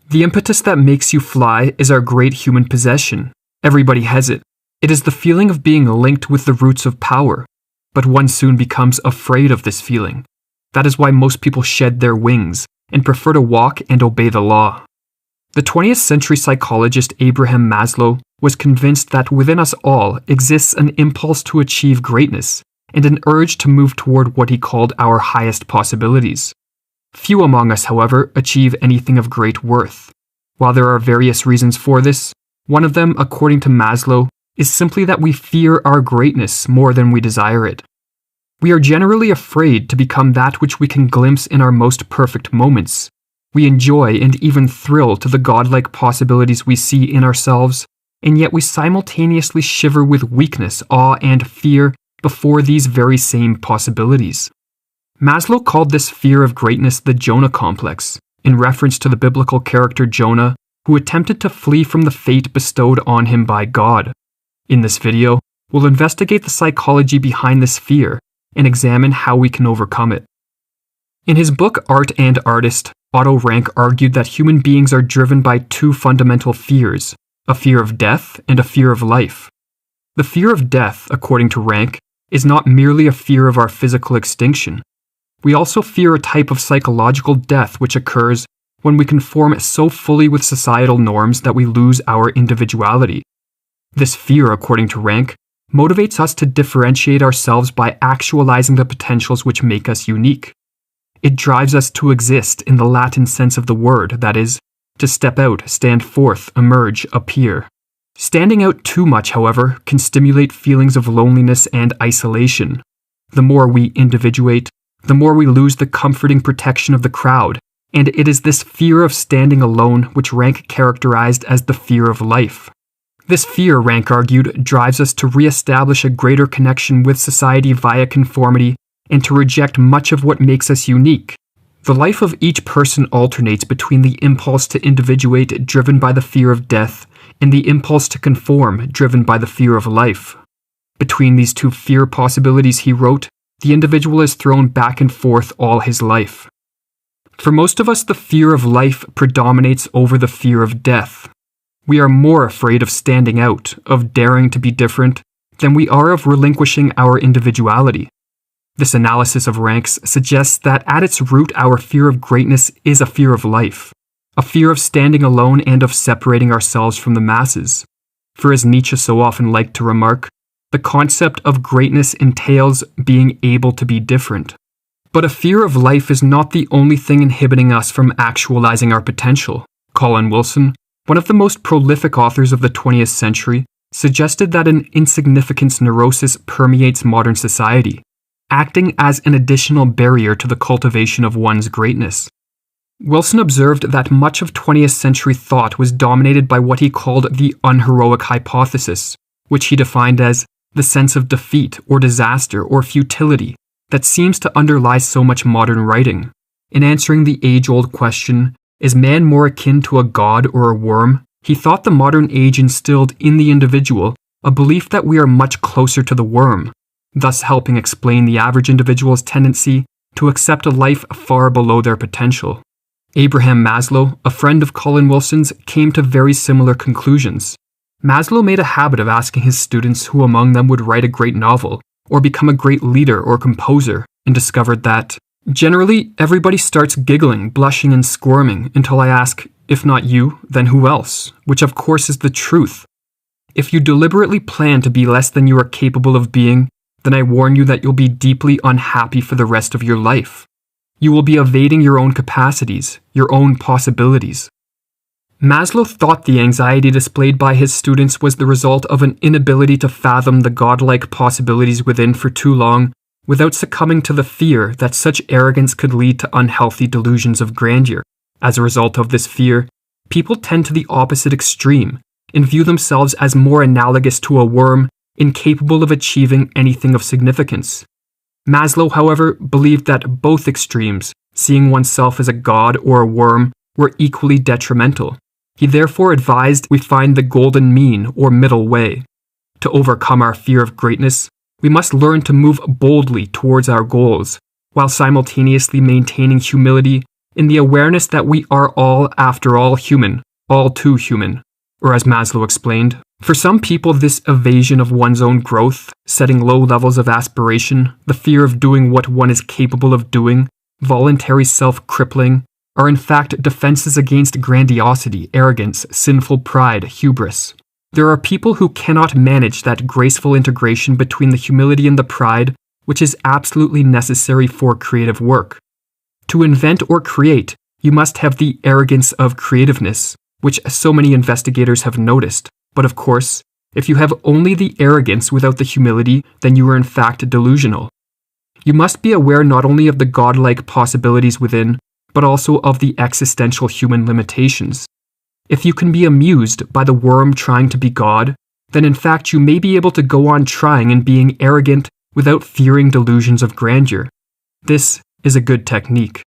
The impetus that makes you fly is our great human possession. Everybody has it. It is the feeling of being linked with the roots of power, but one soon becomes afraid of this feeling. That is why most people shed their wings and prefer to walk and obey the law. The 20th century psychologist Abraham Maslow was convinced that within us all exists an impulse to achieve greatness and an urge to move toward what he called our highest possibilities. Few among us, however, achieve anything of great worth. While there are various reasons for this, one of them, according to Maslow, is simply that we fear our greatness more than we desire it. We are generally afraid to become that which we can glimpse in our most perfect moments. We enjoy and even thrill to the godlike possibilities we see in ourselves, and yet we simultaneously shiver with weakness, awe, and fear before these very same possibilities. Maslow called this fear of greatness the Jonah complex, in reference to the biblical character Jonah, who attempted to flee from the fate bestowed on him by God. In this video, we'll investigate the psychology behind this fear and examine how we can overcome it. In his book Art and Artist, Otto Rank argued that human beings are driven by two fundamental fears, a fear of death and a fear of life. The fear of death, according to Rank, is not merely a fear of our physical extinction. We also fear a type of psychological death which occurs when we conform so fully with societal norms that we lose our individuality. This fear, according to Rank, motivates us to differentiate ourselves by actualizing the potentials which make us unique. It drives us to exist in the Latin sense of the word, that is, to step out, stand forth, emerge, appear. Standing out too much, however, can stimulate feelings of loneliness and isolation. The more we individuate, the more we lose the comforting protection of the crowd, and it is this fear of standing alone which Rank characterized as the fear of life. This fear, Rank argued, drives us to re-establish a greater connection with society via conformity and to reject much of what makes us unique. The life of each person alternates between the impulse to individuate driven by the fear of death and the impulse to conform driven by the fear of life. Between these two fear possibilities, he wrote, the individual is thrown back and forth all his life. For most of us, the fear of life predominates over the fear of death. We are more afraid of standing out, of daring to be different, than we are of relinquishing our individuality. This analysis of Rank's suggests that at its root our fear of greatness is a fear of life, a fear of standing alone and of separating ourselves from the masses. For as Nietzsche so often liked to remark, the concept of greatness entails being able to be different. But a fear of life is not the only thing inhibiting us from actualizing our potential. Colin Wilson, one of the most prolific authors of the 20th century, suggested that an insignificance neurosis permeates modern society, acting as an additional barrier to the cultivation of one's greatness. Wilson observed that much of 20th century thought was dominated by what he called the unheroic hypothesis, which he defined as the sense of defeat or disaster or futility that seems to underlie so much modern writing. In answering the age-old question, is man more akin to a god or a worm, he thought the modern age instilled in the individual a belief that we are much closer to the worm, thus helping explain the average individual's tendency to accept a life far below their potential. Abraham Maslow, a friend of Colin Wilson's, came to very similar conclusions. Maslow made a habit of asking his students who among them would write a great novel, or become a great leader or composer, and discovered that, generally, everybody starts giggling, blushing, and squirming until I ask, if not you, then who else? Which of course is the truth. If you deliberately plan to be less than you are capable of being, then I warn you that you'll be deeply unhappy for the rest of your life. You will be evading your own capacities, your own possibilities. Maslow thought the anxiety displayed by his students was the result of an inability to fathom the godlike possibilities within for too long without succumbing to the fear that such arrogance could lead to unhealthy delusions of grandeur. As a result of this fear, people tend to the opposite extreme and view themselves as more analogous to a worm, incapable of achieving anything of significance. Maslow, however, believed that both extremes, seeing oneself as a god or a worm, were equally detrimental. He therefore advised we find the golden mean or middle way. To overcome our fear of greatness, we must learn to move boldly towards our goals, while simultaneously maintaining humility in the awareness that we are all, after all, human, all too human. Or as Maslow explained, for some people this evasion of one's own growth, setting low levels of aspiration, the fear of doing what one is capable of doing, voluntary self-crippling, are in fact defenses against grandiosity, arrogance, sinful pride, hubris. There are people who cannot manage that graceful integration between the humility and the pride, which is absolutely necessary for creative work. To invent or create, you must have the arrogance of creativeness, which so many investigators have noticed. But of course, if you have only the arrogance without the humility, then you are in fact delusional. You must be aware not only of the godlike possibilities within, but also of the existential human limitations. If you can be amused by the worm trying to be God, then in fact you may be able to go on trying and being arrogant without fearing delusions of grandeur. This is a good technique.